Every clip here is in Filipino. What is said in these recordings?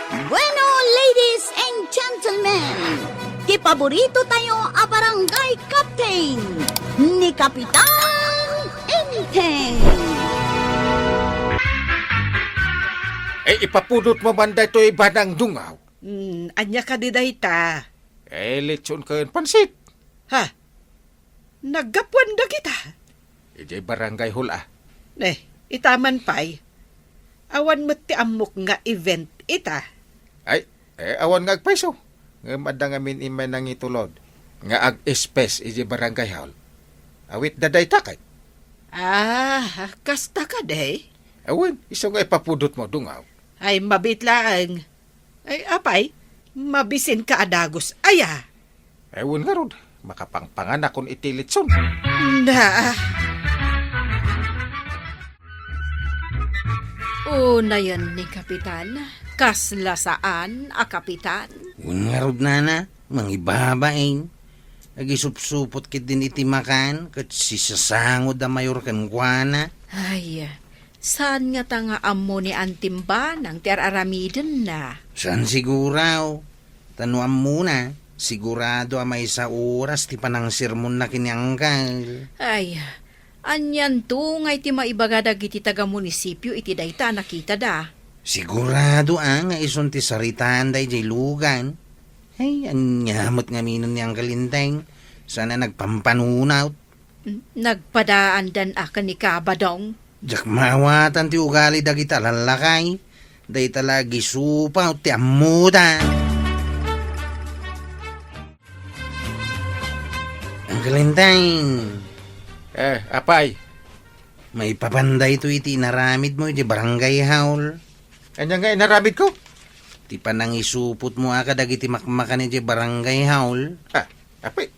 Bueno, ladies and gentlemen, kipaborito tayo a barangay captain ni Kapitan Enteng. Ipapudot mo man da ito iba ng dungaw. Anya ka di dayta. Lechon ka pansit. Ha? Naggapuan da kita. Ijay barangay hula. Itaman pa'y. Awan mo ti amok nga event ita. Awan nga agpaiso. Nga madang amin imay nang itulod. Nga ag-espes ijay barangay hall. Awit daday takay. Kasta ka day? Awan, iso nga ipapudot mo dungaw. Ay, mabitlaan. Ay, apay, mabisin ka adagos. Aya. Awan nga rod. Makapangpangan akong itilitson. Na. Una yan ni Kapitan. Kasla saan a Kapitan? Ungarod na, mangibabain. Agisupsupot kit din itimakan, kat sisasangod na mayor kan guana. Ay, saan nga tanga amo ni Antimba ng tiar-aramiden na? Saan siguraw? Tanuam muna, sigurado may sa oras ti panang sermon na kinyangkal. Ay, anyan to nga iti maibagadag iti taga-munisipyo iti dayta nakita da. Sigurado nga ison ti saritaan day jay lugan. Ay, anyamot nga minon niyang kalinteng. Sana nagpampanunaw. Nagpadaan dan akan ni Kabadong. Jak mawatan ti ugali dagita lalakay. Day talagi supa ti amuda. Ang kalinteng. Apay. May papanday to iti naramid mo iti barangay haul. Anya nga inaramid ko? Ti panang isupot mo akadag iti makmakan iti barangay haul. Apay,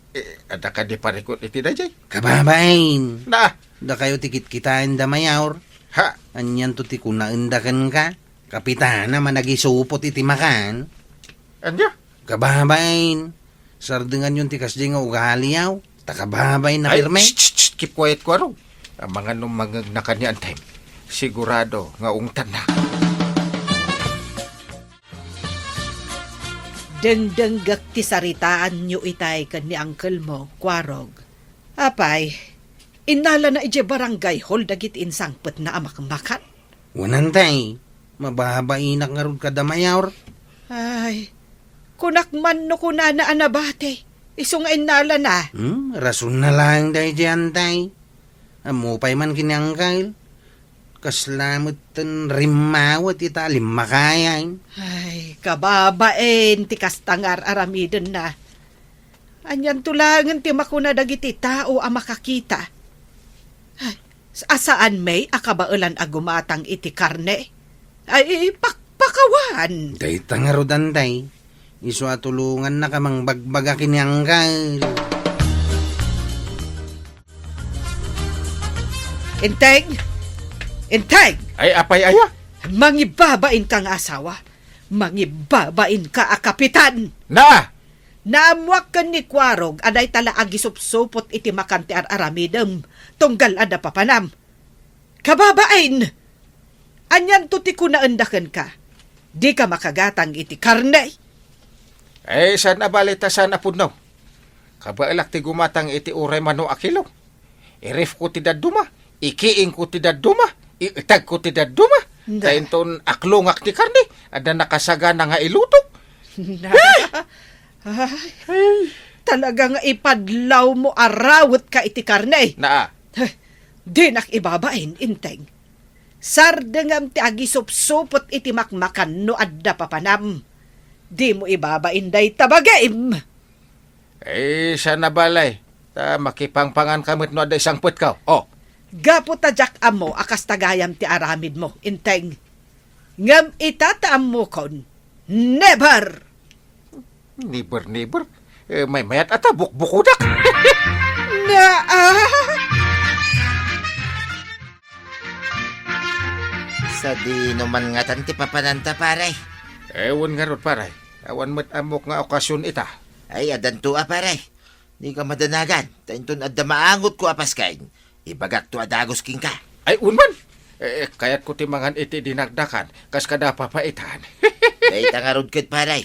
ada ka di parikot iti dajay. Kababain. Na, Da kayo tikit-kitain da mayaur. ha, Anyan to ti kunaendakan ka. Kapitana managisupot iti makan. anya? Kababain. Sardengan yung tikas di nga ugaliyaw. Takababain na pirme. Keep quiet ko araw. Ang mga numangag na kanya time. Sigurado nga ungtan na. Dengdenggak ti saritaan nyo itay kan ni uncle mo, Kwarog. Apay, inala na ije barangay hall dagit insangpet na amakmakan. Wanantay. Mababainak nga rod kada mayaur. Ay, kunakman no kuna na anabate. Iso nga inala na. Rason na lang day jantay. Amupay man kinyangkal. Kaslamot tan rimawat italim makayan. Ay, kababain, ti kastangar aramiden na. Anyan tulangan ti makuna dagiti tao ang makakita. Ay, asaan may akabailan agumatang iti karne? Ay, pakpakawan. Day tangarodan day. Iso atulungan na kamang bagbaga kinyangkal. Inteng! Inteng! Ay, apay aya. Mangibabain kang asawa. Mangibabain ka a kapitan. Na! Naamuak ka ni Kwarog, aday tala agisupsupot iti makanti aramidem, tunggal ada papanam. Kababain! Anyan tuti ko naandakan ka. Di ka makagatang iti karne. Sana balita sana punaw. Kabailak ti gumatang iti uray mano akilo. Iref ko ti daduma. Ikiing ko ti daduma. Itag ko ti daduma. Tainton aklongak ti karne. Ada nakasaga na nga ilutok. Ay, talaga nga ipadlaw mo arawat ka iti karne. Na, Di nakibabain, Inteng. Sardengam ti agisupsupot iti makmakan no adda papanam. Di mo ibabain day tabagaim. sana balay. Makipangpangan kamit no ada isang put ka. Oh, Gapo tadyak amo akas tagayam ti aramid mo, Inteng. Ngam itataam mo kon, never! neighbor. May mayat ata bukbukudak. Na Sa di naman nga tanti papananta paray. Ewan nga ron paray. Awan mat amok nga okasyon ita. Ay adanto paray. Di ka madanagan. Tainton adda maangot ko apaskain. Ibagak to adagos king ka. Ay unman. Kaya't ko timangan iti dinagdakan. Kas kada papaitan. Day tangarod kat paray.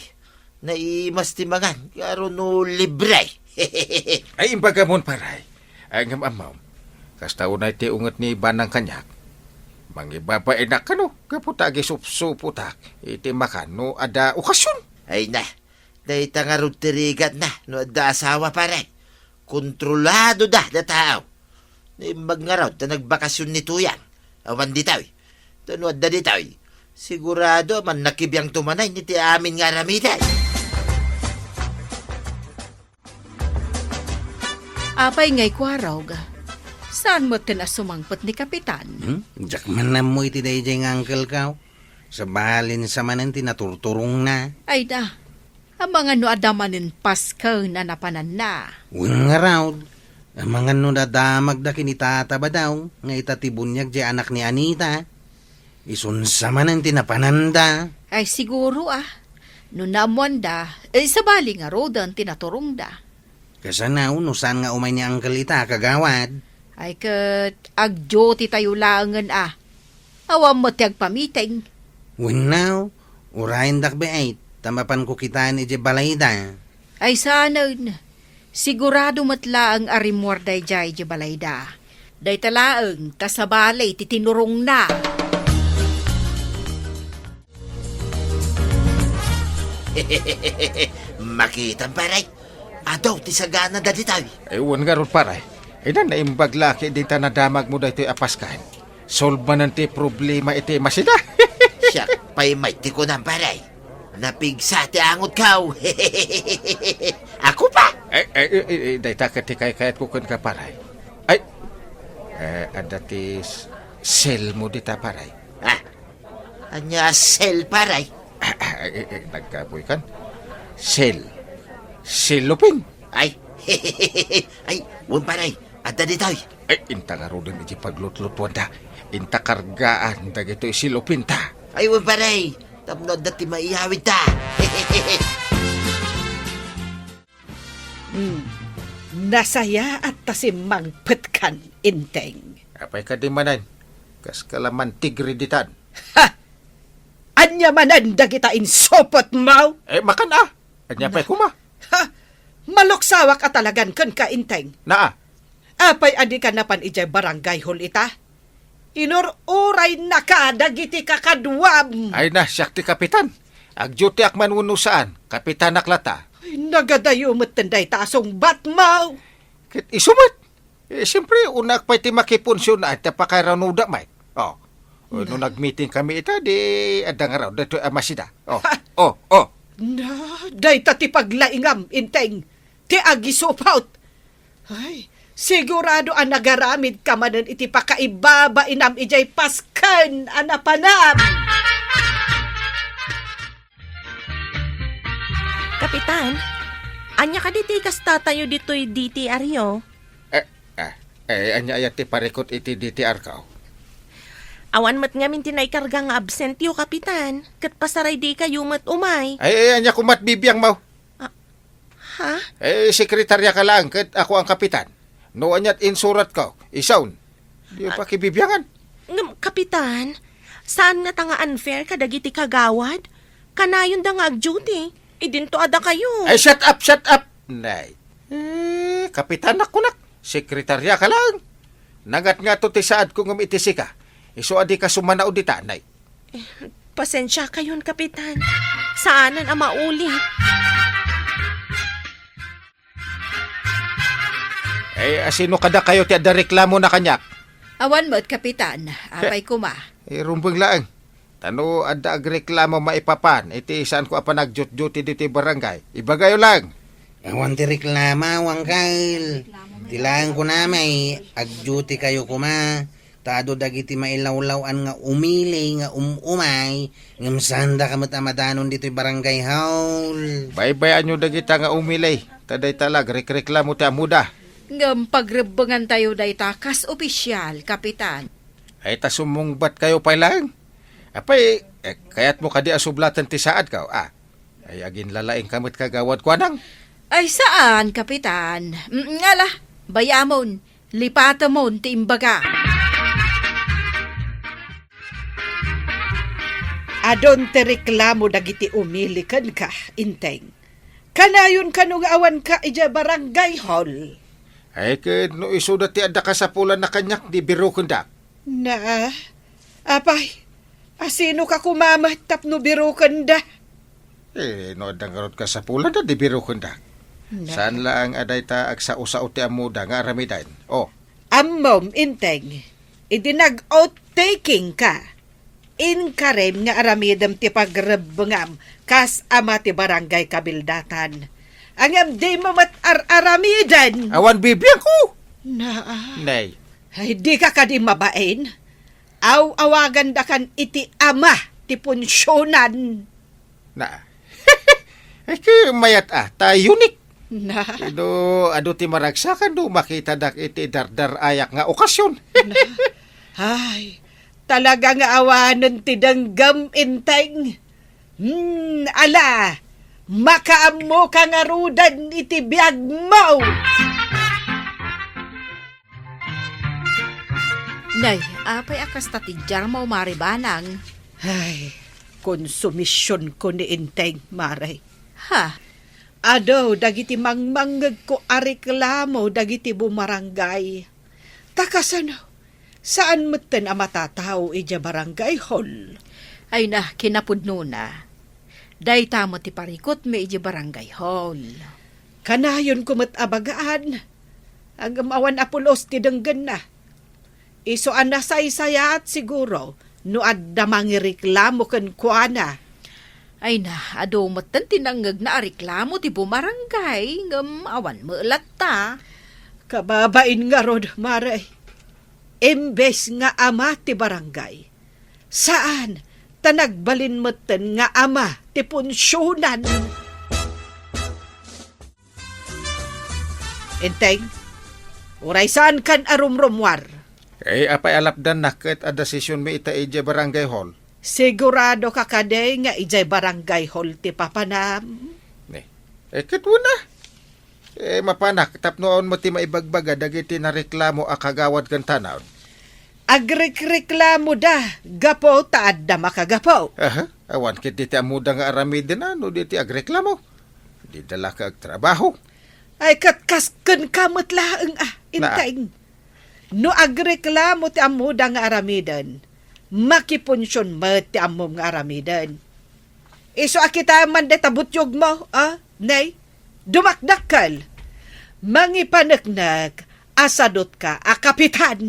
Naimas timangan, karo no libre. Ay, imbaga mon paray. Ay, ngam amaw. Kasta unay ti unget ni banang kanyak. Mangibabae na ka no. Kaputagi sup-suputak. Iti makano ada okasyon. Ay na, day tangarod tirigat na, no da asawa paray. Kontrolado da tao. Imbag nga raw, ta nagbakasyon ni Tuyang. Awan ditaw. Tanuad da ditaw. Sigurado man nakibiyang tumanay ni ti amin nga ramitan. Apay ngay kwaraw ga. Saan mo tinasumangpot ni Kapitan? Jak man na mo iti dayjay nga uncle ka. Sa balin sa manan tinaturturong na. Ay da, ang mga no adamanin Pasko na napanan na. Uwing nga raw. Ang mga no dadamag da kinitata ba daw. Nga itatibunyag di anak ni Anita. Isunsa manan tinapananda. Ay siguro no namuan da, sa bali nga rodan tinaturong da. Kasanaw, no saan nga umay ni uncle ita kagawad. Ay kat agjo ti tayo langan Awam mo tiyag pamiting. Uwing now, urahin dakbe ay. Tamapan ko kita ni je balayda. Ay sana sigurado matla ang arimorday jay je balayda. Day talaang tasabalay titinurong na. Makita paray. Adaw, ti sagana da ditaw. Ewan nga ron paray. Ina naimbag laki di ta nadamag mo da ito'y apaskan. Solve man ti problema iti masida. Siyak pa'y may ti ko ng paray. Napigsa ti angot kaw. Ako pa. Day ta kati kayat ko kun ka paray. Ay, ada ti sel mo di ta paray. Anya sel paray. Nagkaboy kan. Silupin. Ay, ay, wun paray. Ada ditaw. Ay, inta nga rin iti paglutlutuan da. Inta kargaan da gito silupin ta. Ay, wun paray. Tapnod dati maihawid ta. Nasaya at tasimangpet kan, Inteng. Apay ka di manan. Kas kalaman tigri ditan. Ha! Anya mananda kita insopot mau? Makan Anya pa'y kuma. Ha! Maluksawak at talagan kan ka, Inteng. Naa. Apay adi ka napan ijay barangay hol ita. Inururay na ka, dagiti kakadwam. Ay na, siyak ti kapitan. Agjuti akman uno saan. Kapitan naklata. Ay, nagadayo matenday tasong batmaw. Kit isumat. Siyempre, unak pa'y ti makipunsyon na at napakaranuda may. Nung nag-meeting kami ita, di adang araw. Dito masida. Na, day tati paglaingam, Inteng. Ti agisopaut. Ay, sigurado ang nagaramid ka manan iti pakaibaba inam ijay paskan anapanam. Kapitan, anya ka diti kas tatayo dito'y DTR yo? Anya ayat ti parekot iti DTR ka. Awan mat ngamin tinaykarga nga absent yo, Kapitan. Kat pasaray di kayo mat umay. Anya kumat bibiyang mau. Ha? Sekretarya ka lang, kat ako ang kapitan. No anyat insurat ko, isawn. Di pa kibibiyangan. Kapitan, saan nga tanga unfair ka dagiti kagawad? Kanayon da nga ag-duty. Idinto ada kayo. Shut up! Nay. Kapitan ako nak. Sekretarya ka lang. Nagat nga to ti saad kung itisi ka. Iso adi ka sumanao di tanay. Pasensya kayon, Kapitan. Saanan ang maulit? Asino kada kayo ti ada reklamo na kanyak? Awan mo't Kapitan, apay kuma. Rumbang laang. Tano ada agreklamo maipapan. Iti saan ko apa nagjut-juti dito barangay. Ibagayo lang. Awan ti reklama, wangkal. Tilaan ko na may agduty kayo kuma. Tado dagiti mailawlawan nga umili nga umay. Ngam sanda ka matamadanon dito'y barangay hall. Baybayan nyo dagita nga umilay. Taday talag, reklamo ti amuda. Ngam pagrebangan tayo day takas opisyal, Kapitan. Ay tasumungbat kayo pa lang. Apay, kaya't mo kadi asublatan ti saad ka. Ay agin lalaing kamot kagawad ko anang. Ay saan, Kapitan? Ngala, bayamon, lipatamon ti imbaga. Adon te reklamo dagiti umilikan ka, Inteng. Kanayon kanong awan ka ija barangay hall. Ay, kad no isuda ti adda ka sa pulan na kanyak di biro kundak. Na, apay, asino ka kumamat tapno biro kanda? No adda garot ka sa pulan na di biro kundak. Saan lang aday ta agsa-usao ti amuda nga aramidan? Oh, Ammom, Inteng, idinag-out-taking ka. Inkarem nga aramidam ti pagrebengam kas ama ti barangay kabildatan. Angam di mamat aramidan. awan bibiyang ko! Na, Nay, ay di ka kadi mabain. Aw-awagan da kan iti ama ti punsyonan. na. Ay, mayat ta unik. Na, Ado ti maragsakan do makita dak iti dardar ayak nga okasyon. ay, talaga nga awanan ti danggam, Inteng. Ala, makaammo ka nga rudan iti biyag mo. Nay, apay akas tatidjar mo maribanang. Ay, konsumisyon ko ni Inteng, Maray. Ha? Ado, dagiti mangmanggag ko areklamo dagiti bumarangay. Takasano, saan maten ang matatao ija barangay hall? Ay na, kinapudno na. Day tamo ti parikot may iji barangay hall. Kanayon kumat abagaan. Ang amawan apulos ti denggan na. Iso anasay-sayat siguro, no adda mangireklamo ken kuana. Ay na, ado matan tinanggag na reklamo ti bumarangay, ngam awan mo ta. Kababain nga rod, Maray. Imbes nga ama ti barangay. Saan? Tanagbalin matan nga ama ti punsyonan. Inteng, uray saan kan arumrumwar? Ay, apay alapdan na ket a desisyon mi ita ije barangay hall. Sigurado ka kaday nga ijay barangay hall ti papanam. Ket na. Mapanak tapnoon mo ti maibagbaga dagiti na reklamo a kagawad kan tanaw. Agrekreklamo da, gapo taad da makagapo. Aha, awan ket diti amuda nga aramiden no diti agreklamo. Di dala ka ag trabaho. Ay katkasken kamot laeng Inteng. No agreklamo ti amuda nga aramidan, makipunsyon mo ti amom nga aramidan. Iso akita man de tabutyog mo, nay, dumakdakal. Mangipanaknak, asadot ka, kapitan.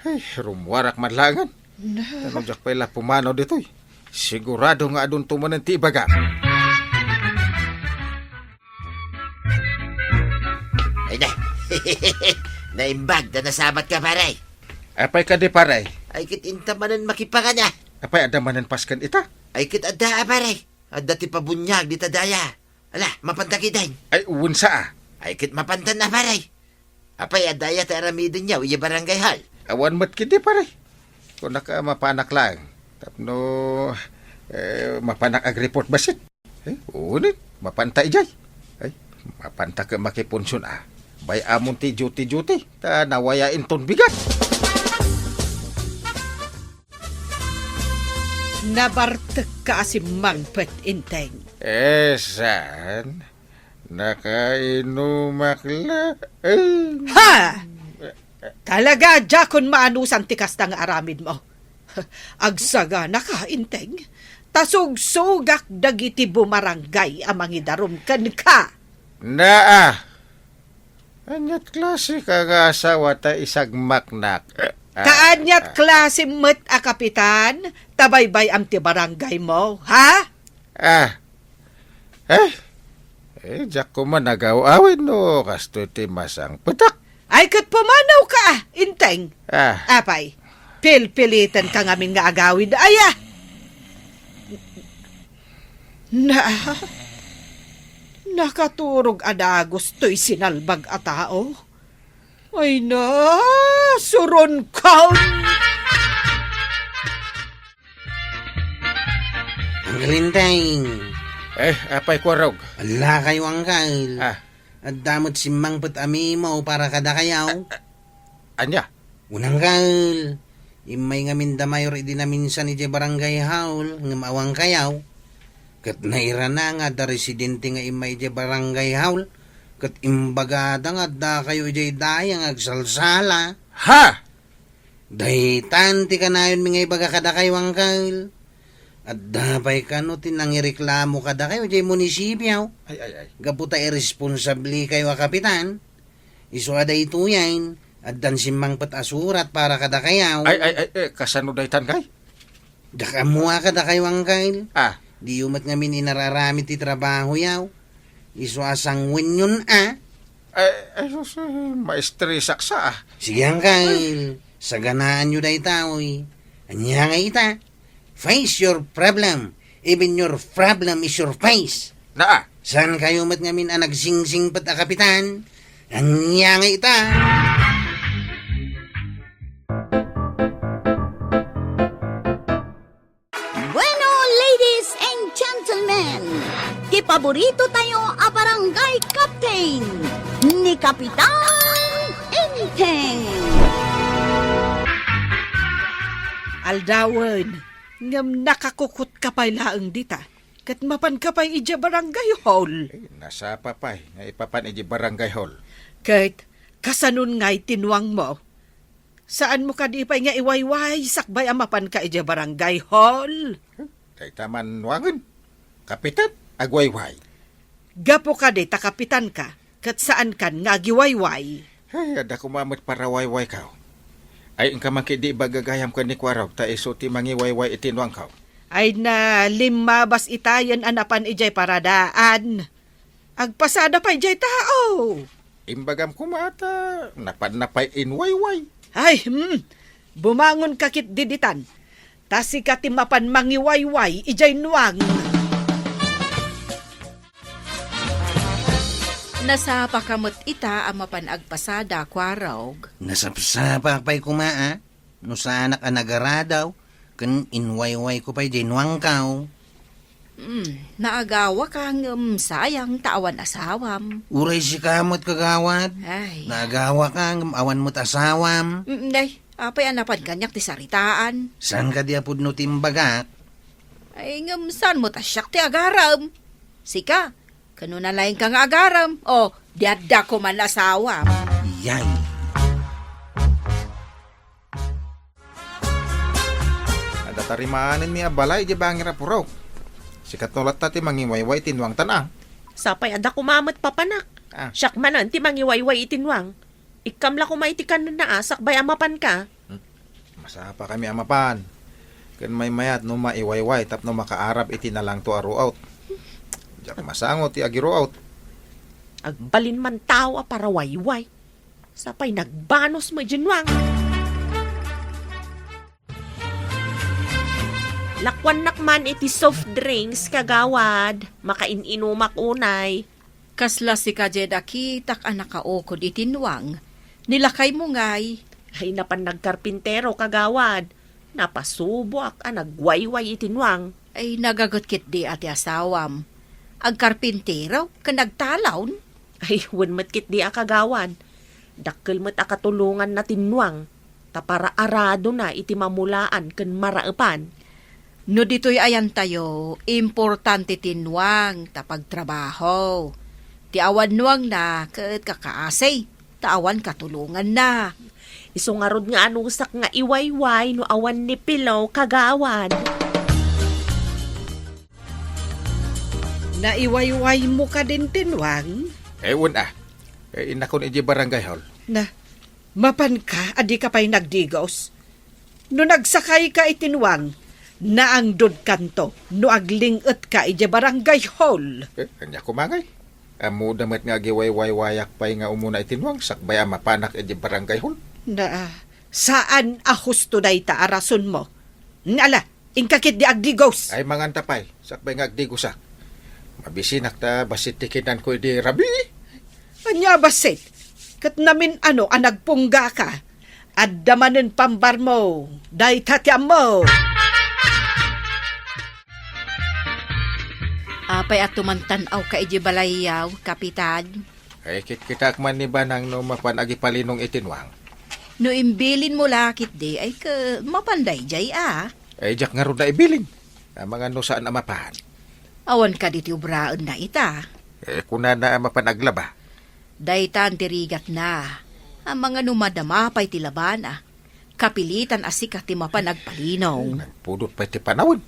Ay, rumwarak madlangan. Tanong jak pala pumanaw ditoy. Sigurado nga adun tumanan ti ibaga. Ay na. Naimbag na nasabat ka, paray. Apay ka di paray. Ay kit intamanan makipanga na. Apay adamanan paskan ita. Ay kit adda, paray. Adda ti pabunyag di tadaya. Ala, mapantakidan. Ay uwan Ay kit mapantan na, paray. Apay adaya ta aramidin niya, iya barangay hall. Awan mat kidi paray. Kung naka mapanak lang. Tapno mapanak ag report basit. Unit, mapantay jay. Ay, mapanta ka makipunsyon Bay amon ti duty ta nawayain ton bigat. Nabartek ka si Mangpet, Inteng. Saan? Nakainumak lang. Ha! Talaga, jakon maanusan tikas tang aramid mo. Agsaga na ka, Inteng. Tasug-sugak dagiti bumarangay amangi darum ken ka. Naa! Anyat klase ka nga asawa ta isagmaknak. Kaanyat klase met kapitan, tabaybay am ti barangay mo, ha? Jak ko man nagaw-awin no, kasto ti masang petak. Ay kat pumanaw ka, Inteng. Ah, Apay, pilpilitan ka ngamin nga agawid. Aya! Nakaturog ada gusto'y sinalbag a tao. Ay na, suron ka! Ang galinteng. apay kwarog. Ala kayo angkal. Ah, At damot si Mangpet ami mo para kada kayaw. anya? Unang kal. Imay nga mindamayor idi na minsan iti barangay hall nga maawang kayaw. Kat naira na nga da residente nga imay iti barangay hall. Kat imbagada nga da kayo iti dayang agsalsala. Ha? Dahi tanti ka na yun mga ibaga kada kayo angkal. At dapay ka no tinangireklamo kada kayo iti munisipyo. Ay. Gaputa irresponsabli kayo a kapitan. Iso ada ituyain. At dan simang patasurat para kada kayaw. Ay, kasano daytan kay? Dakamuha kada kayo angkal. Ah, Di umat nga min inararamit ti trabaho yaw. Iso asang winyon sus, maestresak sa. Sige angkal. Sa ganaan nyo day taoy. Anya nga ita. Face your problem. Even your problem is your face. Naa, San kayo mat nga min nagsingsing pat a kapitan? Anya nga ita. Bueno, ladies and gentlemen, kipaborito tayo a barangay captain ni Kapitan Enteng. Aldawan, ngam nakakukot ka pa'y laang dita. Kat mapan ka pa'y ija barangay hall. nasa papay, nga ipapan iji barangay hall. Kat kasanon nga'y tinwang mo. Saan mo ka di pa'y nga iwayway sakbay amapan ka ija barangay hall? Kay taman wangan. Kapitan, agwayway. Gapo ka di takapitan ka. Kat saan kan nga giwayway? Ay, ada kumamot para wayway ka. Ay, ang kamangki di bagagayam ka ni Kwaraw, ta iso ti mangiwayway itinwang ka. Ay na limabas itayan anapan ijay paradaan. Agpasada pa ijay tao. Imbagam kumata, napay inwayway. Ay, bumangon kakit diditan. Tasi katimapan mangiwayway ijay nuwang. Nasapa kamot ita amapan agpasada kwarog. Nasapsapa pa'y kumaa. No sa anak a nagaradaw. Kan inwayway ko pa'y dinwang kaw. Naagawa kang sayang tawan asawam. Uray si kamot kagawad. Ay. Nagawa kang awan mo't asawam. Day, apay anapan kanyak ti saritaan. San ka di apod no timbagak? Ay saan mo tasyak ti agaram? Sika, kano na laing kang agaram? O, diadda ko man asawam. Yay. Ada tarimaanin niya balay di bangir apuraw. Sikat nulat ta ti mangiwayway tinwang tanang. Sapay ada kumamat papanak. Ah. Siyak manan ti mangiwayway itinwang. Ikamla kumaitikan na asak bay amapan ka. Masapa kami amapan. Kan may mayat no maiwayway tapno makaarap iti na lang to aruaut. Diyak masangot ti agiruaut. Agbalin man tao a para wayway. Sapay nagbanos mo jinwang. Lakwan nakman iti soft drinks kagawad. Makaininumak unay. Kasla si Kajedaki tak anak kaokod itinwang. Nilakay mo ngay. Ay napan nagkarpintero kagawad. Napasubok a nagwayway itinwang. Ay nagagot kit di ati asawam. Ang karpintero ka nagtalawn. Ay hunmat kit di a kagawad. Dakkel met akatulungan na tinwang. Tapara arado na iti mamulaan ken maraapan. No dito'y ayan tayo, importante tinwang tapagtrabaho. Ti awan nuwang na, kat kakaasay, taawan katulungan na. Isungarod nga anusak nga iwayway no awan ni Pilaw kagawad. Naiwayway mo ka din tinwang? Ewan inakon iji barangay hall. Na, mapan ka, adi ka pa'y nagdigos. No nagsakay ka itinwang, naangdod kanto, no aglingot ka ije barangay hall. Kanya kumangay. Amo damat nga giwayway-wayak pa'y nga umuna itinwang sakbay mapanak iji barangay hall. Na, saan ahusto day ta arason mo? Ngala, ingkakit di agdigos. Ay manganta pa'y sakbay nga agdigusak. Mabisinak ta basit tikinan ko di rabi. Anya basit, kat namin anagpungga ka, at damanin pambar mo, day tatyam mo. Apay at tumantanaw ka iji balayaw, kapitan. Ay kita man ni banang no mapanagi palinong itinwang. No imbilin mo lakit di ay ka mapanday jay Ay, jak nga ron na ibilin. Mga no saan na mapahan. Awan ka diti ubraan na ita. Kuna na mapanaglaba. Daytan tirigat na. Ang mga numadama pa'y tilaban Kapilitan asika ti mapanagpalinong. Nagpudot pa iti panawon.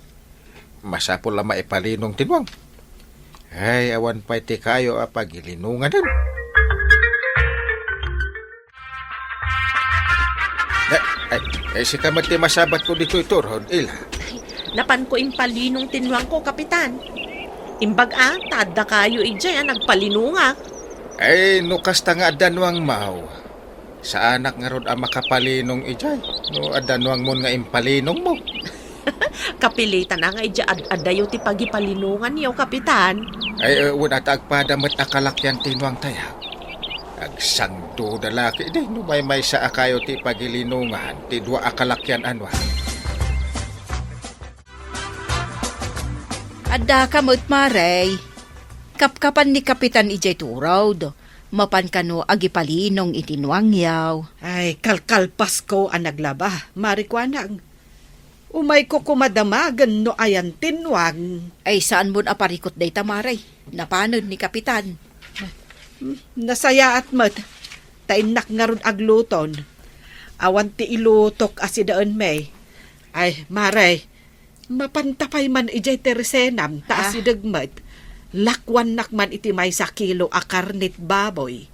Masapol lang maipalinong tinwang. Ay, awan pa iti kayo pagilinungan din. Si kamat ti masabat ko dito ito, Ron Ila. Napan ko impalinong tinwang ko, Kapitan. Imbag tada kayo ijay nagpalinunga. Ay, nukas ta nga adanwang mau. Sa anak nga ron makapalinong ijay. No, adanwang mo nga impalinong mo. Kapilitan na nga ijay adayo ti pagipalinungan niyo, Kapitan. Ay, wala tagpadamat akalakyan tinwang tayo. Agsangdo dalaki di, no may sa akayo ti pagilinungan, ti dua akalakyan anwa. Adda ka mo't maray. Kapkapan ni Kapitan Ijay Turaw mapan kano agipalinong itinwang yaw. Ay, kalkalpas ko ang naglaba. Marikwanang. Umay ko kumadamagan no ayan tinwang. Ay saan mo aparikot day tamaray? Napanod ni Kapitan. Nasaya at mat. Tainak nga ron agluton. Awan ti ilutok asidaan may. Ay, maray. Mapantapay man ijay tersenam ta asidagmat. Lakwan nakman iti may sa kilo a karnit baboy.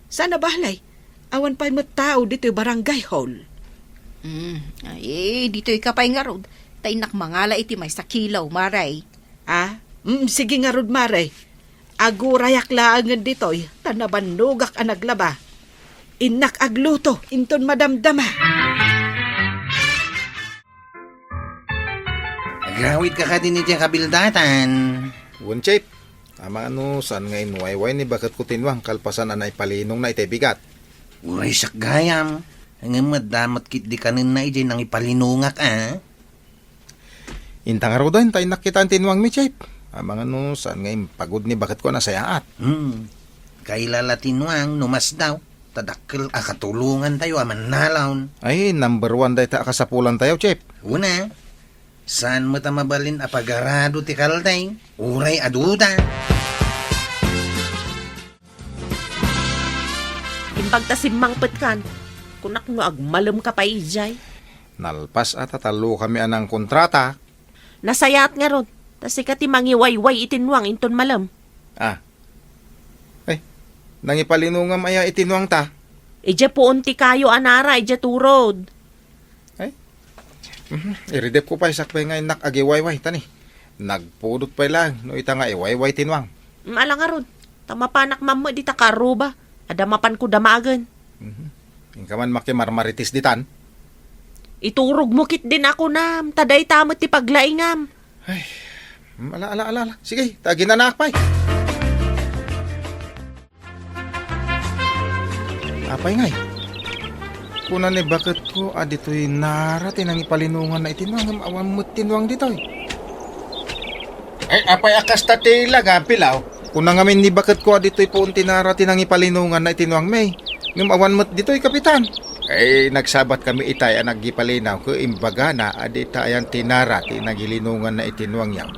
Sana bahlay. Awan pa'y matao dito barangay hall. Ay, dito'y kapay nga rod. Tainak mangala iti may sa kilaw, maray. Sige nga rod, maray. Agurayak laangan dito'y tanabanugak ang naglaba. Inak agluto, inton madamdama. Agawid ka din iti kabildatan. Wunchip, ama saan nga inuwayway ni bakit ko tinwang kalpasan na naipalinong na iti bigat. Uray sak gayam. Ang madamat kit di kanin na ijay nang ipalinungak Intang araw doon, tayo nakita ang tinwang mi, Chip. Mga saan nga pagod ni bakit ko nasayaat. Kailala tinwang, numas daw. Tadakkel akatulungan tayo manalaon. Ay, number 1 day ta akasapulan tayo, Chip. Una, saan mo ta mabalin apagarado ti kalday? Uray aduda. Imbag ta simmangpet kan. Kunak no agmalem ka pa ijay. Nalpas at tatalo kami anang kontrata. Nasayat nga ron. Tasi ka ti mangiwayway itinwang inton malam. Ay, nangipalinungam aya itinwang ta. Ija po unti kayo anara, ija turod. Iridep ko pa isakpay nga inak agiwayway, tani. Nagpudot pa lang, no ita nga iwayway tinwang. Ala nga ron. Tamapanak mamma di takaruba. Adamapan ko damagan. Ingka man makimarmaritis ditan. Iturog mo kit din ako nam. Taday tamot ti paglaingam. Ay, ala. Sige, tagin na nakpay. Apay ngay. Kuna ni bakit ko dito'y naratin ang ipalinungan na itinwang awan mo't tinwang dito'y. Ay, apay akas tatila nga pilaw. Kuna ngamin ni bakit ko dito'y punti naratin ang ipalinungan na itinwang may. Ngam awan mo't dito'y kapitan. Ay, nagsabat kami itay ang nagipalinaw ko imbaga na adita ayan tinarati nagilinungan na itinwang yaw.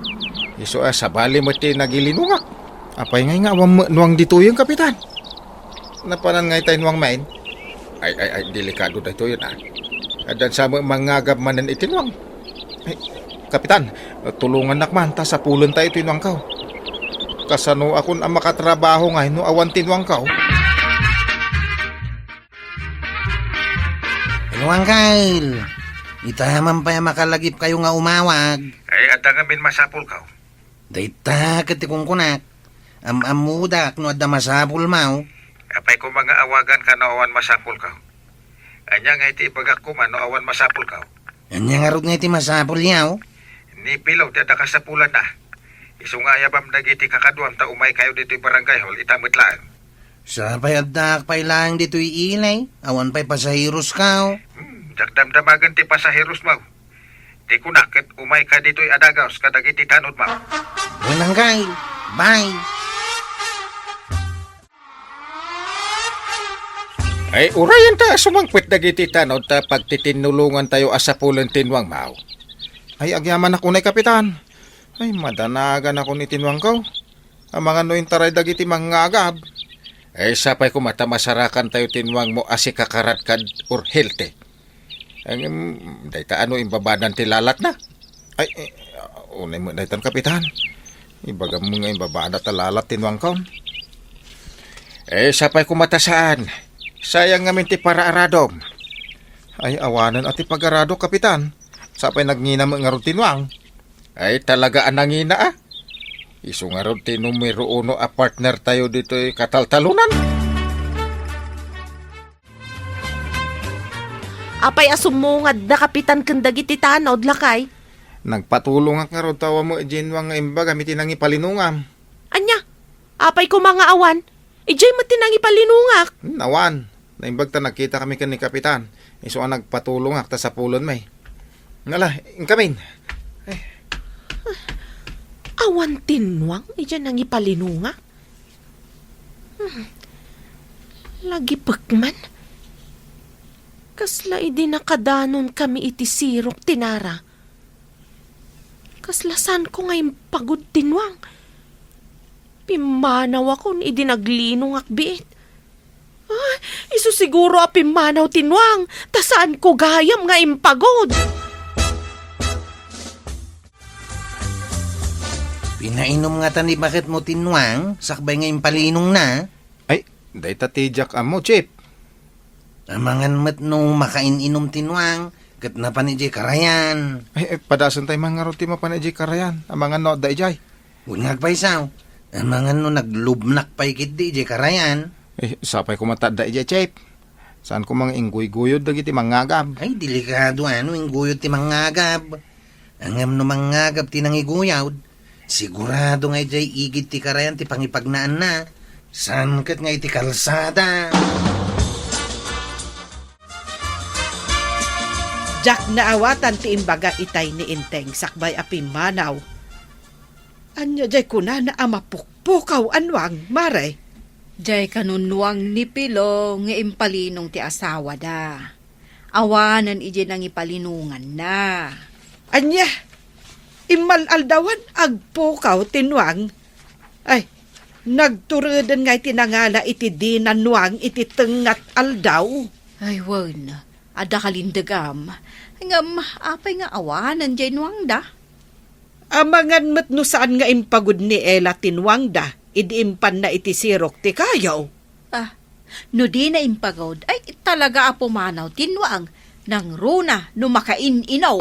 Iso sabali mo't nagilinungak. Apay ngay nga awan nuwang dito'y yung kapitan. Napanan ngay tayo nuwang main. Ay, delikado na ito yun Adan sa mangagab manan itinwang. Ay, kapitan, tulungan nakman, ta sa pulon tayo tinwang kaw. Kasano akon ang makatrabaho ngay no awan tinwang kaw. Inuang kail. Itahaman pa yung makalagip kayo nga umawag. Ay, adda nga min masapul kaw. Dayta katikong kunak. Amudak no adda masapul mau. Apay ko mga awagan ka no awan masapul kaw. Anya nga iti ibagak ko man no awan masapul kaw. Anya nga rod nga iti masapul yaw. Ni pilaw ti adda kasapulan na. Isu nga yabam dagiti kakaduam ta umay kayo dito barangay hall itamit lang. Sa pay addak pay lang dito'y ilay. Awan pay pasahiros kaw. Dagdamdamagan ti pasaheros mo. Ti kunakit umay ka dito'y adagaws kadagiti tanod mo. Walang kail. Bye. Ay, urayan ta sumangpit dagiti tanod ta pagtitinulungan tayo asapulan tinwang mao. Ay, agyaman ako na kapitan. Ay, madanagan ako ni tinwang ko. Ang mga noin taray dagiti mga agab. Ay, sapay ko mata masarakan tayo tinwang mo asi kakarat kad or healthy. Ang dayta ano imbabadan ti lalat na. Ay, unay mo daytan kapitan. Ibaga mo nga imbabada ta lalat tinwang ko. Sapay ko mata saan. Sayang ngamin ti para aradom. Ay, awanan at ti pag-arado kapitan. Sapay nagnginam nga rutinwang. Ay, talaga anangina ah. Isu nga ti numero 1 a partner tayo dito kataltalunan. Apay asumungad na kapitan kandag iti tanod lakay. Nagpatulong nga ron tawa mo ejinwang nga imba gamitin ang ipalinungam. Anya, apay ko mga awan. Ijay matinang ipalinungak. Nawan, naimbag ta nakita kami kan ni kapitan. Isu nga nagpatulong akta sa pulon may. Ngala, ingkamin. Awan tinwang, ijay nang ipalinungak. Lagi pagman. Kasla idi nakadanon kami iti sirok tinara. Kaslasan ko ngayon pagod tinwang. Pimanaw ako idi naglinong akbiit. Ay, iso siguro a pimanaw tinwang. Tasaan ko gayam nga impagod. Pinainom nga tani bakit mo tinwang, sakbay nga impalinong na. Ay, dayta tijak amo, Chip. Amangan mat no makain-inom tinwang, kat na panijay karayan. Ay, padasan tayo mga roti mapanajay karayan. Amangan no, dayjay. Bunyag pa isaw. Amangan no naglubnak pa ikit di jay karayan. Sapay ko mata dayjay, Chip. Saan ko mga ingguy-guyod dagiti mangagab. Ay, delikado ano, yung guyod ti mangagab. Angam no mangagab ti nangiguyawd. Sigurado nga jay igit ti karayan ti pangipagnaan na. San kat nga iti kalsada. Jack na awatan ti imbaga itay ni Inteng sakbay a pimanaw. Anya jay kuna na amapukpukaw anwang, mare. Jay kanunwang ni Pilo nga impalinong ti asawa da. Awanan ije nang ipalinungan na. Anya, imalaldawan agpukaw tinwang. Ay, nagturudan nga itinangala iti dinanwang iti tengat aldaw. Ay, wan. Ada kalindagam. Ngam, apay nga awanan jay nuwang da. Amangan mat no saan nga impagod ni Ella tinwang da, idiimpan na iti sirok ti kayaw. Ah, no di na impagod, ay talaga apumanaw tinwang nang runa no makain-inaw.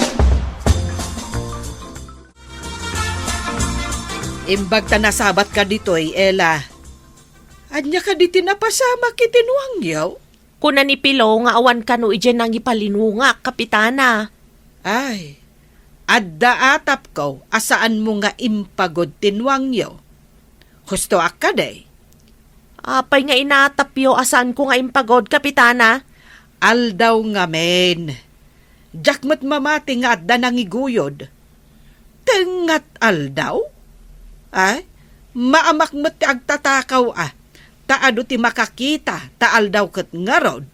Imbag ta nasabat ka ditoy, Ella. Anya ka di tinapasama kitinwang yaw? Kuna ni Pilo nga awan kano ije nang ipalinungak, kapitana. Ay, adda atap ko, asaan mo nga impagod tinwang yaw? Husto ak ka day. Apay nga inatapyo asaan ko nga impagod, kapitana. Aldaw nga men. Jakmat mamati nga adda nangiguyod. Tengat aldaw? Ay, maamakmat ti agtatakaw ah. Taado ti makakita, taal daw kat ngarod.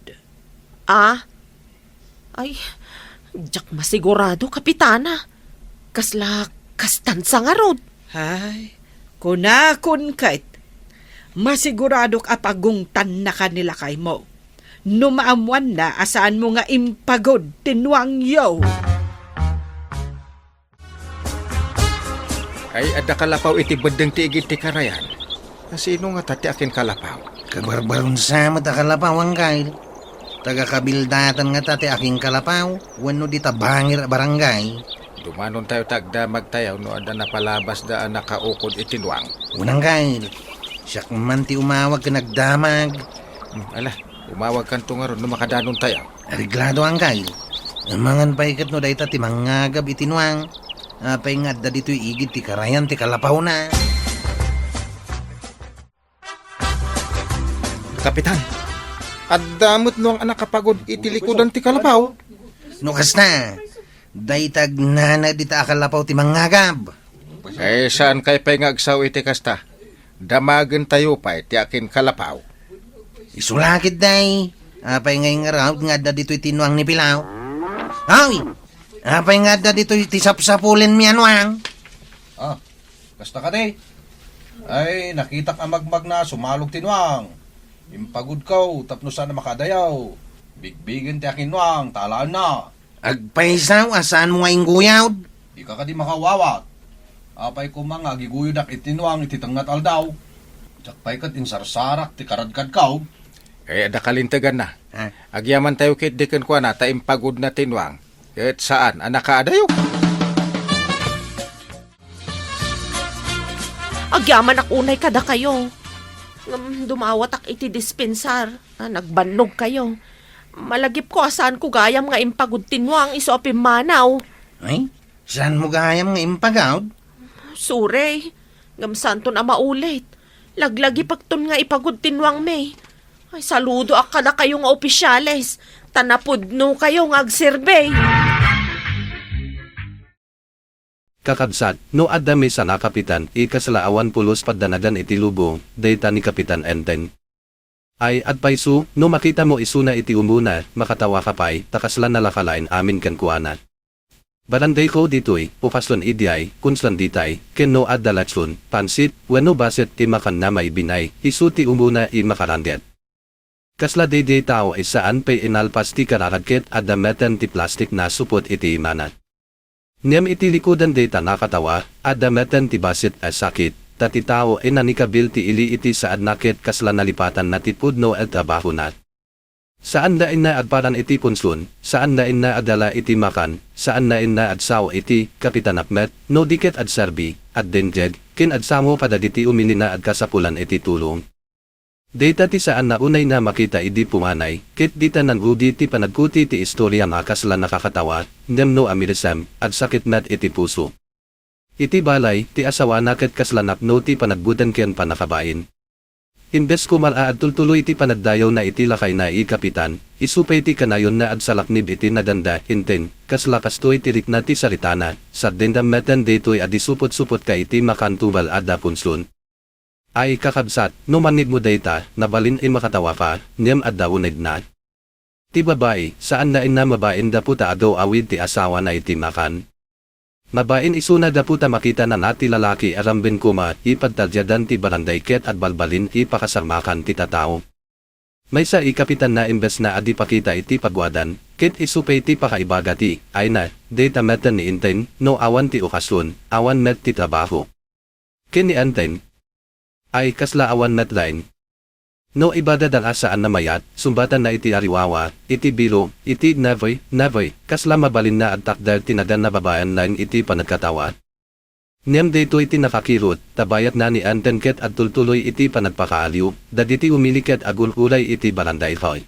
Ah? Ay, jak masigurado, kapitana. Kasla, kastansa nga rod. Ay, kunakon kait. Masiguradok apagungtan na kanila kay mo. Numaamuan na asaan mo nga impagod tinwang yaw. Ay, ada kalapaw iti bedeng ti igit ti karayan. Sino nga tati akin kalapaw? Kabarbaron sa mata kalapaw ang kail. Taga-kabildatan nga tati aking kalapaw. Wano di tabangir barangay. Dumanon tayo tagdamag tayo no ada napalabas da nakaukod itinwang. Unang kail. Siyak man ti umawag ka nagdamag. Ala, umawag kan tungaron no makadanon tayo. Ariglado ang kail. Amangan pa ikat no dahi ti mangagab itinwang. Apay nga da dito'y igit ti karayan ti kalapaw na. Kapitan, adamot no ang anak kapagod itilikodan ti kalapaw. Nukas na. Daytag nana di ta kalapaw ti mangagab. Saan kay pay ngagsaw iti kasta? Damagan tayo pa iti akin kalapaw. Isulakit day. Apay ngayong araw nga da dito'y tinuang ni Pilaw. Ay! Apay nga da dito'y tisap-sapulin mi anuang. Ah, basta ka di. Ay, nakita ka magmag na sumalog tinuang. Impagod kaw, tapno sana makadayaw. Bigbigin ti akinwang, talaan na. Agpaisaw, asaan mo ngayong guyawd? Di ka di makawawat. Apay ko mga giguyod ak itinuang ititangat aldaw. Jakpay kat insarsarak ti karadkad kaw. Eh, ada kalintagan na. Ah. Agyaman tayo kit diken ko na, taim pagod na tinwang. Kahit saan, anak ka adayo. Agyaman ak unay kada kayo. Dumawat ak iti dispensar. Nagbannog kayo. Malagip ko asaan ko gayam nga impagod tinwang iso manaw. Ay, saan mo gayam nga impagawd? Sure, gamsanton na maulit. Laglagi pagton nga ipagod tinwang may. Ay, saludo ak kada kayo nga opisyales. Tanapudno kayo nga agsirbay. Kakabsat, no adami sa nakapitan, ikasalaawan pulos paddanagan iti lubo, dayta ni Kapitan Enten. Ay, at paisu, no makita mo isuna iti umuna, makatawa ka pa'y, takaslan na lakalain amin kan kuana. Baranday ko dito'y, upaslan idiay, kunslan ditay, ken no adalatsun, pansit, wano baset ti makan na may binay, isu ti umuna i makarandet. Kasla day tao ay saan pa'y inalpas ti kararagket adameten ti plastik na supot iti imanat. Niyam iti likodan data nakatawa, adameten ti basit ay sakit, tati tao ay nanikabil ti ili iti saad nakit kasla nalipatan na ti pudno at trabaho nat. Saan na inaadparan iti punsun, saan na inaadala iti makan, saan na inaadsaw iti Kapitan Akmet, no diket ad serbi, ad denjed, kin adsamo padaditi umili na ad kasapulan iti tulong. Data ti saan na unay na makita idi pumanay, kit dita nan udi ti panagkuti ti istorya nga kasla nakakatawa, nemno amiresem, at sakit met iti puso. Iti balay, ti asawa na ket kaslanak no ti panagbudan ken panakabain. Imbes ko malaad tultuloy iti panagdayaw na iti lakay na Kapitan, isupay ti kanayon na ad salaknib iti nadanda, hinten, kaslakas to'y tirik na ti saritana, sa dendam meten deto'y adisupot-supot ka iti makantubal adda punsun. Ay kakabsat, no manid mo data, nabalin ay makatawa pa, niyam adda uned na. Ti babae, saan na mabain da puta agaw awid ti asawa na iti makan. Mabain isuna da puta makita na nati lalaki arambin kuma, ipadtadyadan ti baranday ket at balbalin ipakasarmakan ti tatao. May sa Kapitan na imbes na adi pakita iti pagwadan, ket isupay ti pakaibagati, ay na, data meten ni inten, no awan ti okasyon, awan met ti trabaho. Ken ni anten, ay kasla awan met lain. No ibada dal asaan na mayat, sumbatan na iti ariwawa, iti biro, iti nevoy, kasla mabalin na at takdal tinadan na babayan lain iti panagkatawa. Niyam dito iti nakakirot, tabayat na ni anten ket at tultuloy iti panagpakaaliw, daditi umiliket agul-ulay iti baranday hoy.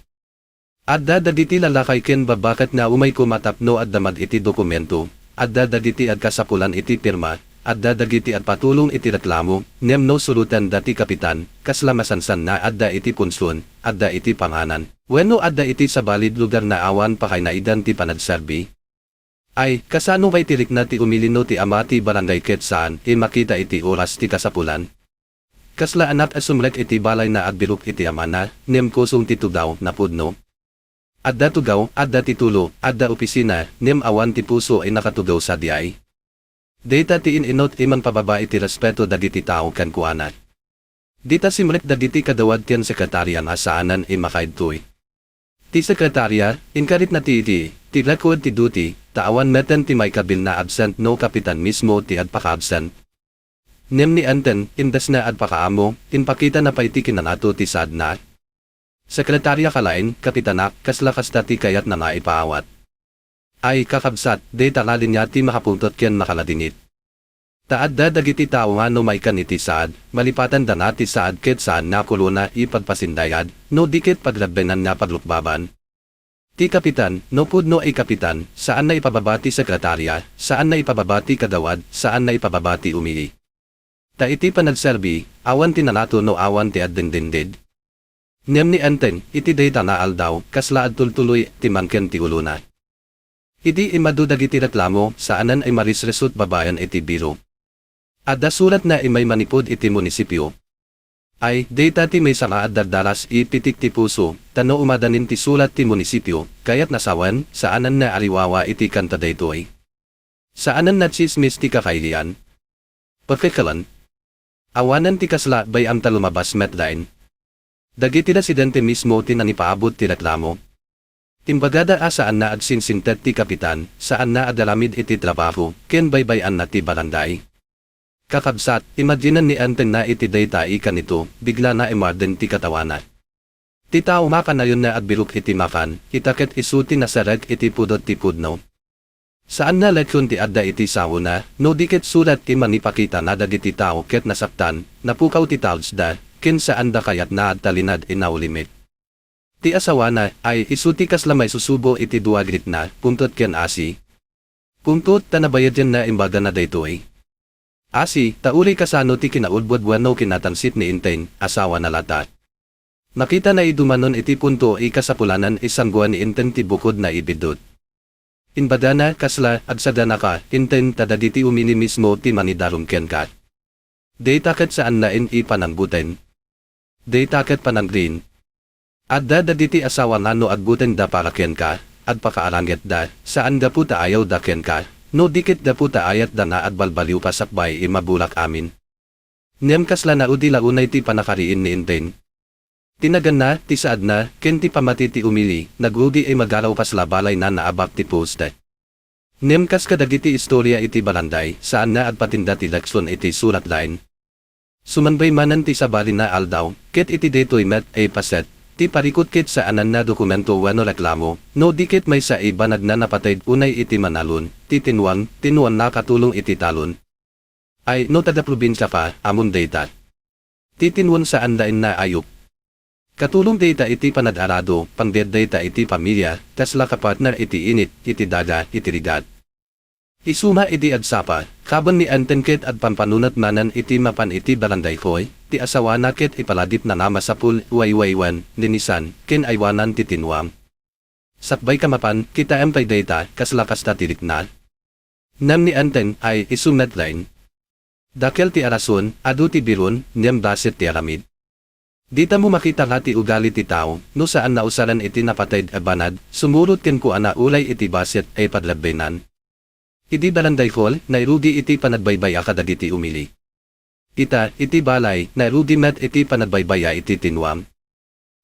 Adda daditi lalakay ken babakat na umay kumatapno at damad iti dokumento, adda daditi at kasapulan iti pirma, adda dagiti at patulong iti reklamo, nemno sulutan dati Kapitan, kasla masansan na adda iti punsun, adda iti panganan, wenno adda iti sa balid lugar na awan pakay na idan ti panagserbi. Ay, kasano ba'y tirik na ti umilino ti ama ti barangay ket saan, makita iti oras ti kasapulan. Kasla anak asumlek iti balay na adbirok iti ama na, nem kusong ti tugaw na pudno. Adda tugaw, adda ti tulo, adda opisina, nem awan ti puso ay nakatugaw sa diay. Data ti inot iman pababa iti respeto dagiti tao kan kuanat. Dita simrek dagiti kadawad ken sekretarya nga saanan makaidtoy. Ti sekretarya, inkarit na ti lakod ti duty, taawan meten ti may kabil na absent no Kapitan mismo ti adpaka-absent. Nem ni anten, indes na adpakaamo, inpakita na paiti kinanato ti sad na. Sekretarya kalain, Kapitanak, kaslakas dati kayat na naipaawat. Ay kakabsat, de talalin niya ti makapuntot ken makaladinit. Taad da dagiti tao nga no may kaniti saad, malipatan da nati saad ket saan na kuluna ipagpasindayad, no dikit paglabenan na paglukbaban. Ti Kapitan, no pudno ay Kapitan, saan na ipababati sekretarya, saan na ipababati kadawad, saan na ipababati umii. Ta iti panagserbi, awan ti nanato no awan ti addendended. Niyam ni anten, iti data na aldaw, kasla adtultuloy ti manken ti uluna. Iti imadudag iti reklamo, saanan ay marisresut babayan iti biro. Adda sulat na imay manipod iti munisipyo. Ay, data ti may sama at dardaras ipitik ti puso, tano umadanin ti sulat ti munisipyo, kayat nasawan, saanan na ariwawa iti kanta daytoy. Saanan na chismis ti kakailian. Perfectalan. Awanan ti kasla bay am talumabas metline. Dagiti residente mismo tinanipaabot ti reklamo. Timbagada saan na agsinsintet ti kapitan, saan na adalamid iti trabaho, ken baybayan na ti baranday. Kakabsat, imaginan ni Anten na iti dayta ikan ito, bigla na imarden ti katawana. Ti tao maka na yun na agbiruk iti makan, itaket isuti na sarag iti pudot ti pudno. Saan na leksyon ti adda iti sawuna, no diket sulat ti manipakita na dagiti tao ket nasaktan, napukaw ti talsda, ken saan da kayat na talinad inaulimit. Ti asawana ay isuti kaslamay susubo iti duagrit na, puntot ken asi. Puntot tanabayadyan na imbaga na daytoy. Asi, tauri kasano ti kinaulbod wano kinatansit ni Inten, asawa na lata. Nakita na idumanon iti punto ikasapulanan isang guwan ni Inten ti bukod na ibidot. Inbadana kasla agsadana ka, Inten tadaditi umini mismo ti manidarum ken ka. Daytaket saan na in ipanangbuten. Daytaket pananggrin. Adda daditi asawa ngano agbuten da para ken ka, at pakaaranget da, saan da puta ayaw da ken ka. No dikit da puta ayat da na at balbaliw pasakbay imabulak amin. Niyam kasla na udi launay ti panakariin ni Inten. Tinagan na, ti saad na, ken ti pamati ti umili, nagudi ay magaraw pasla balay na naabak ti poste. Niyam kas kadagiti istorya iti baranday, saan na at patinda ti leksyon iti surat line. Sumanbay manan ti sabali na aldaw, ket iti detoy met ay paset, ti parikot ket saanan na dokumento wano reklamo, no dikit may sa ibanag na napatay unay iti manalon, ti tinuan nakatulong iti talon. Ay no tada probinsya pa, amon data. Ti tinuan saan dain na ayok. Katulong data iti panad-arado, pangbed data iti pamilya, tasla kapartner iti init, iti daga, iti rigat. Isuma iti adsapa, kaban ni Antenket at pampanunat manan iti mapan iti baranday koy, ti asawa na ket ipaladip na nama sa pul waywaywan, linisan, ken aywanan ti tinwam. Sakbay kamapan, kita empay data, kaslakas ta tirikna. Nam ni Anten ay isumetline. Dakel ti arason, adu ti biron, niyam basit ti aramid. Dita mo makita nga ti ugali ti tao, no saan nausaran iti napatay abanad, sumurot ken ku ana ulay iti basit ay padlabbenan. Iti baranday hall, nairudi iti panagbaybaya kadagiti umili. Ita, iti balay, nairudi met iti panagbaybaya iti tinwam.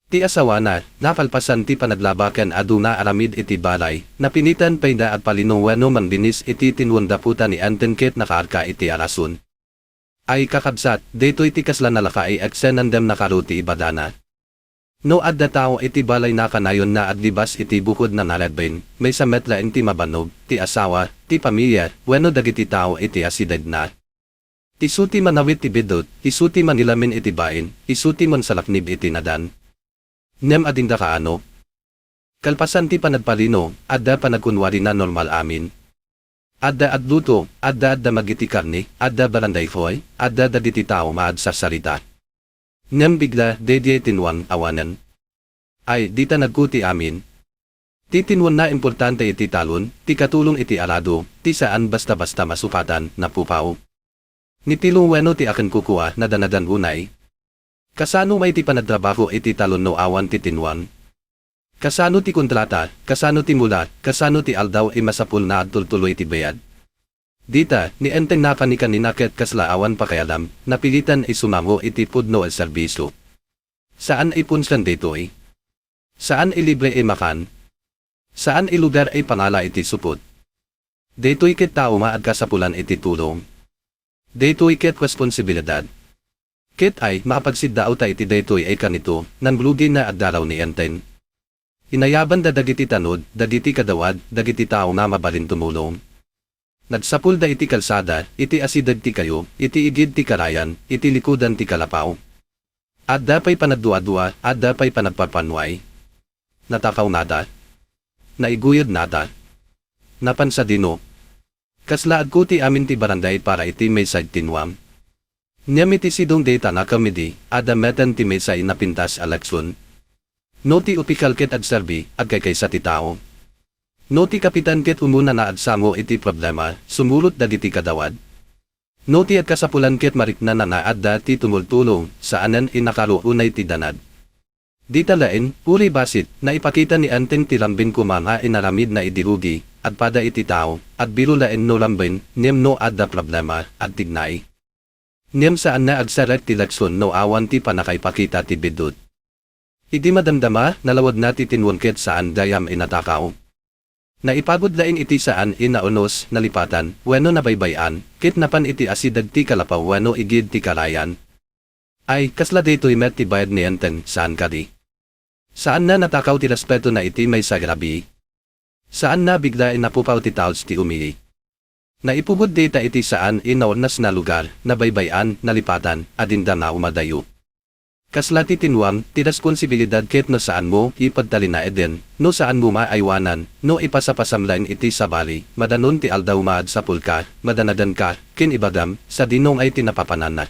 Ti asawa na, napalpasan ti panaglabakan aduna aramid iti balay, napinitan pay da at palinungwano mandinis iti tinwondaputa ni Antenket nakaarka iti arason. Ay kakabsat, dito iti kasla nalaka ay aksenandem nakaruti ibadana. No adda tao iti balay na kanayon na adlibas iti bukod na naladbain, may sametla iti mabanog, ti asawa, ti pamilya, weno dagiti tao iti asidad na. Isuti manawit ti bidot, isuti manilamin iti bain, isuti man salaknib iti nadan. Nem adinda kaano. Kalpasan ti panagpalino, adda panagkunwari na normal amin. Adda adluto, adda magiti karni, adda baranday foy, adda dagiti tao maad sa sarita. Nem bigla, dedye tinwan awanan. Ay, dita nagkuti amin. Ti tinwan na importante iti talon, ti katulong iti arado, ti saan basta-basta masupatan, napupaw. Nitilong weno ti akin kukuha na danadan unay. Kasano may ti panadrabaho iti talon no awan ti tinwan. Kasano ti kontrata, kasano ti mula, kasano ti aldaw ay masapul na tultuloy ti bayad. Dita, ni Enteng na kaninaket kasla awan pakialam, napilitan ay sumamo iti pudno al serbiso. Saan ay punslan ditoy? Saan ay libre ay makan? Saan ay lugar ay pangala iti supot? Dito'y ket tao maad kasapulan iti tulong. Dito'y ket responsibilidad. Ket ay makapagsiddaw ta iti dito'y ay kanito, nanglugin na addaraw ni Enteng. Inayaban da dagiti tanod, dagiti kadawad, dagiti tao na mabalin tumulong. Nagsapul da iti kalsada, iti asidad ti kayo, iti igid ti karayan, iti likudan ti kalapaw. Adda pa'y panagdua-dua, adda pa'y panagpapanway. Natakaw nada. Naiguyod nada. Napansadino. Kaslaad ko ti amin ti baranday para iti may side tinwam. Niyam iti sidong data na kamidi, adda metan ti may say napintas eleksyon. No ti upikal ket agserbi, agkay sa ti tao. No ti kapitan ket umuna na adsamo iti problema, sumulot dagiti kadawad. No ti at kasapulan ket marikna na naadda ti tumultulong saanan inakaruunay ti danad. Di talain, uri basit, na ipakita ni Anten ti lambin kumanga inaramid na idirugi, at pada iti tao, at birulain no lambin, niem no adda problema, at tignay. Niem saan na agsarat ti lakson no awan ti panakaipakita ti bidut. Idi madamdama, nalawad na ti tinwangket saan dayam inatakaw. Naipagod lain iti saan inaunos, nalipatan, weno nabaybayan, kitnapan iti asidag ti kalapaw weno igid ti kalayan. Ay, kasla dito'y met ti bayad ni Anten, saan kadi? Saan na natakaw ti respeto na iti may sagrabi? Saan na bigla inapupaw ti taos ti umii? Naipugod dita iti saan inaunas na lugar, nabaybayan, nalipatan, adinda na umadayo. Kasla ti tinwang, ti responsibilidad ket no saan mo ipadtalina eden, no saan mo maaywanan, no ipasapasamlain iti sabali, madanon ti aldaw maad sa pulka, madanadan ka, kin ibagam, sa dinong ay tinapapanana.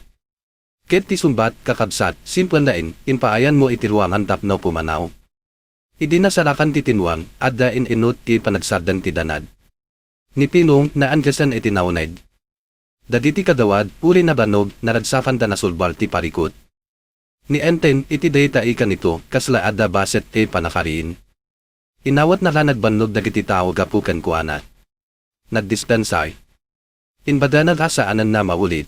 Ket ti sumbat, kakabsat, simplan lain, impaayan mo iti ruangan tapno pumanaw. Idinasarakan ti tinwang, adda inot ti panagsardan ti danad. Nipilong, naangasan iti nauned. Daditi kadawad, uri na banog, naradsapan da nasulbal ti parikot. Ni Anten iti data ikan ito, kasla adda baset e panakariin. Inawat na nagbanlog dagiti tao gapukan kuana. Nagdispensay. Inbada nagasaanan na maulit.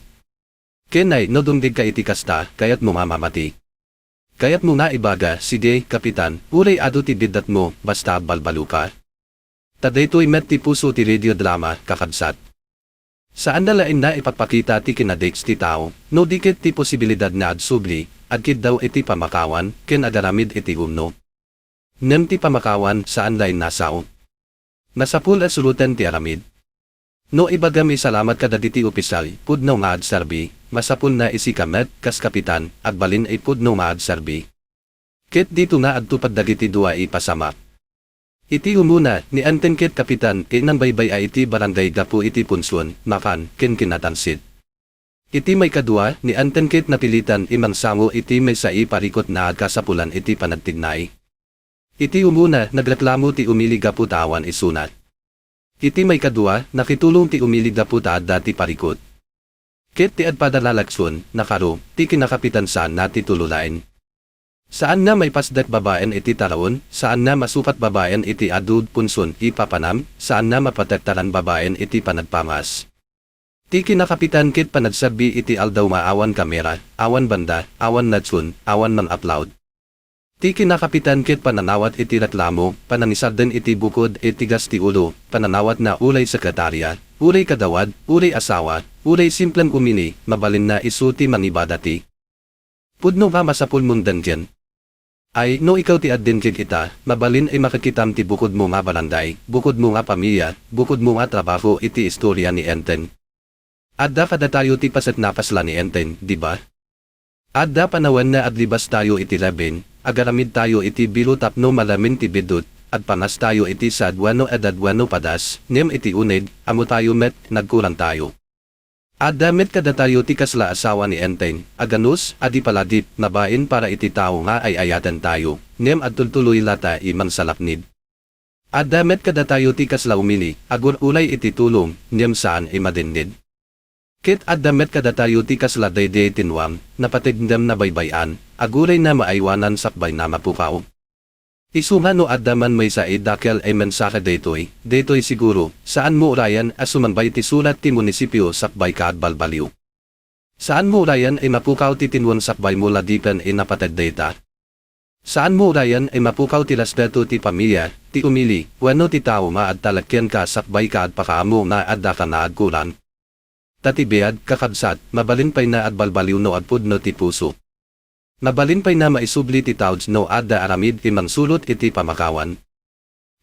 Kenay no dumdig ka iti kasta, kayat mo mamamati. Kayat mo na ibaga, sige, kapitan, uray ado ti bidat mo, basta balbalo ka. Tadaytoy met ti puso ti radio drama, kakabsat. Saan nalain na ipapakita ti kinadeks ti tao, no dikit ti posibilidad na adsubli, agkid daw iti pamakawan, ken agaramid iti umno. Nem ti pamakawan saan lain nasao. Nasapul at sulutan ti aramid. No ibagam isalamat kada diti opisyal, pudno maad sarbi, masapul na isi kamet, kas kapitan, agbalin ay pudno maad sarbi. Ket dito na agtupad dagiti dua ipasamak. Iti umuna, ni Anten ket kapitan, inanbaybay ay iti barangay gapu iti punson, makan, ken kinatansit. Iti may kadua, ni Anten ket napilitan imang samo iti may sai parikot na kasapulan iti panagtignay. Iti umuna, nagreklamo ti umili gapu tawan isunat. Iti may kadua, nakitulong ti umili gapu taadda ti parikot. Ket ti adpadalalakson, nakaro, ti kinakapitan saan na ti tululain. Saan na may pasdak babaen iti taraon, saan na masupat babaen iti adud punson ipapanam, saan na mapatektaran babaen iti panagpamas. Ti kinakapitan kit panagsabi iti aldaw maawan kamera, awan banda, awan natsun, awan man upload. Ti kinakapitan kit pananawat iti reklamo, pananisarden iti bukod iti gas ti ulo, pananawat na ulay sekretarya, ulay kadawad, ulay asawa, ulay simplen umini, mabalin na isu ti manibadati. Pudno ba masapul mundan dyan? Ay, no ikaw ti addin kig ita, mabalin ay makakitam ti bukod mo nga balanday, bukod mo nga pamilya, bukod mo nga trabaho iti istorya ni Anten. Adda kada tayo ti paset napasla ni Anten, di ba? Adda panawan na adlibas tayo iti laben, agaramid tayo iti bilo tapno malamin ti bidut, at panas tayo iti sadwano adadwano padas, nem iti uned, amo tayo met, nagkurang tayo. Adda met kada tayo ti kasla asawa ni Anten, aganus, adi paladip, nabain para iti tao nga ay ayatan tayo, nem adtultuloy lata imang salapnid. Adda met kada tayo ti kasla umili, agur ulay iti tulong, nem saan imadindid. Kit adda met kada tayo ti kasla dayday tinwang, napatigdam na baybayan, aguray na maaywanan sakbay na mapukaw. Isuma no adda man may said dakel ay mensahe daytoy siguro, saan mo urayan as sumanbay ti sulat ti munisipyo sakbay ka at balbaliw. Saan mo urayan ay mapukaw ti tinwon sakbay mo ladipan ay napatid data. Saan mo urayan ay mapukaw ti respeto ti pamilya, ti umili, wano ti tao maad talakyan ka sakbay ka at pakaamo na adda ka na agkulan. Tatibiad, kakabsat, mabalin pay na at balbaliw no at pudno ti puso. Mabalin pay na maisubli ti tawds no adda aramid imang sulot iti pamakawan.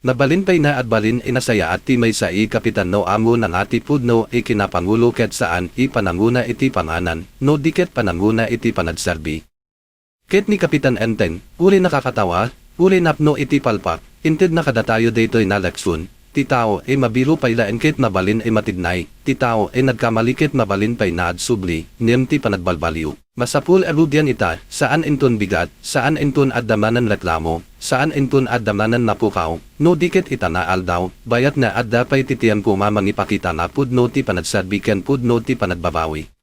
Mabalin pay na at balin inasaya at ti may sai kapitan no amo ng ati pudno ikinapangulo ket saan ipananguna iti panganan, no diket pananguna iti panagserbi. Ket ni Kapitan Anten, uri nakakatawa, uri napno iti palpak, inted na kadatayo daytoy nalaksun, ti tao ay mabiro pay laen ket mabalin ay matignay, ti tao ay nagkamalikit mabalin pay na adsubli, nem ti panagbalbaliw. Masapul aludyan ita, saan inton bigat, saan inton adamanan reklamo, saan inton adamanan napukaw, no dikit ita na aldaw, bayat na adda pay titiyan ko mamang ipakita na pudno ti panagsadbikan pudno ti panagbabawi.